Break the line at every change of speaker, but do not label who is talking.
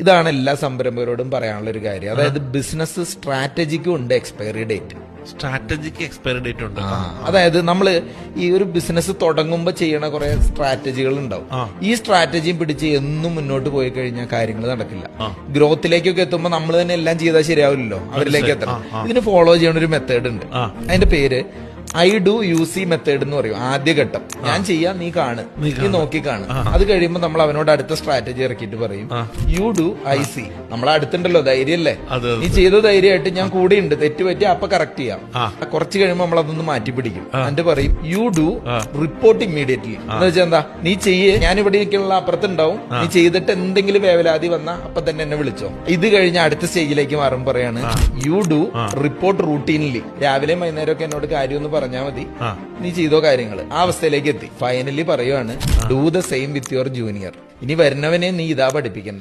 ഇതാണ് എല്ലാ സംരംഭകരോടും പറയാനുള്ള ഒരു കാര്യം. അതായത് ബിസിനസ് സ്ട്രാറ്റജിക്കും ഉണ്ട് expiry date.
Strategic expiry date ഉണ്ട്.
അതായത് നമ്മള് ഈ ഒരു ബിസിനസ് തുടങ്ങുമ്പോ ചെയ്യണ കുറെ സ്ട്രാറ്റജികൾ ഉണ്ടാവും. ഈ സ്ട്രാറ്റജിയും പിടിച്ച് എന്നും മുന്നോട്ട് പോയി കഴിഞ്ഞാൽ കാര്യങ്ങൾ നടക്കില്ല. ഗ്രോത്തിലേക്കൊക്കെ എത്തുമ്പോൾ നമ്മൾ തന്നെ എല്ലാം ചെയ്താൽ ശരിയാവില്ലല്ലോ, അവരിലേക്ക് എത്തണം. ഇതിന് ഫോളോ ചെയ്യണ ഒരു മെത്തേഡ് ഉണ്ട്. അതിന്റെ പേര് IDO-UC മെത്തേഡ് എന്ന് പറയും. ആദ്യ ഘട്ടം ഞാൻ ചെയ്യാം, നീ കാണ്, നീ നോക്കി കാണ്. അത് കഴിയുമ്പോൾ നമ്മൾ അവനോട് അടുത്ത സ്ട്രാറ്റജി ഇറക്കിയിട്ട് പറയും UDO-IC. നമ്മളെ അടുത്തുണ്ടല്ലോ, ധൈര്യല്ലേ, നീ ചെയ്ത ധൈര്യമായിട്ട് ഞാൻ കൂടെയുണ്ട്, തെറ്റ് പറ്റി അപ്പൊ കറക്റ്റ് ചെയ്യാം. കുറച്ച് കഴിയുമ്പോൾ നമ്മൾ അതൊന്ന് മാറ്റി പിടിക്കും. എന്നിട്ട് പറയും റിപ്പോർട്ട് ഇമ്മീഡിയറ്റ്ലി. എന്ന് വെച്ചാൽ എന്താ, നീ ചെയ്യേ, ഞാൻ ഇവിടെ ഇരിക്കാനുള്ള അപ്പുറത്തുണ്ടാവും, നീ ചെയ്തിട്ട് എന്തെങ്കിലും വേവലാതി വന്നാ അപ്പൊ തന്നെ എന്നെ വിളിച്ചോ. ഇത് കഴിഞ്ഞ് അടുത്ത സ്റ്റേജിലേക്ക് മാറുമ്പോൾ പറയാണ് റിപ്പോർട്ട് റൂട്ടീൻലി. രാവിലെയും വൈകുന്നേരം ഒക്കെ എന്നോട് കാര്യം പറഞ്ഞാൽ മതി, നീ ചെയ്തോ കാര്യങ്ങൾ. ആ അവസ്ഥയിലേക്ക് എത്തി. ഫൈനലി പറയുവാണ് do the same with your junior. ഇനി വരുന്നവനെ നീ ഇതാ പഠിപ്പിക്കണ്ട.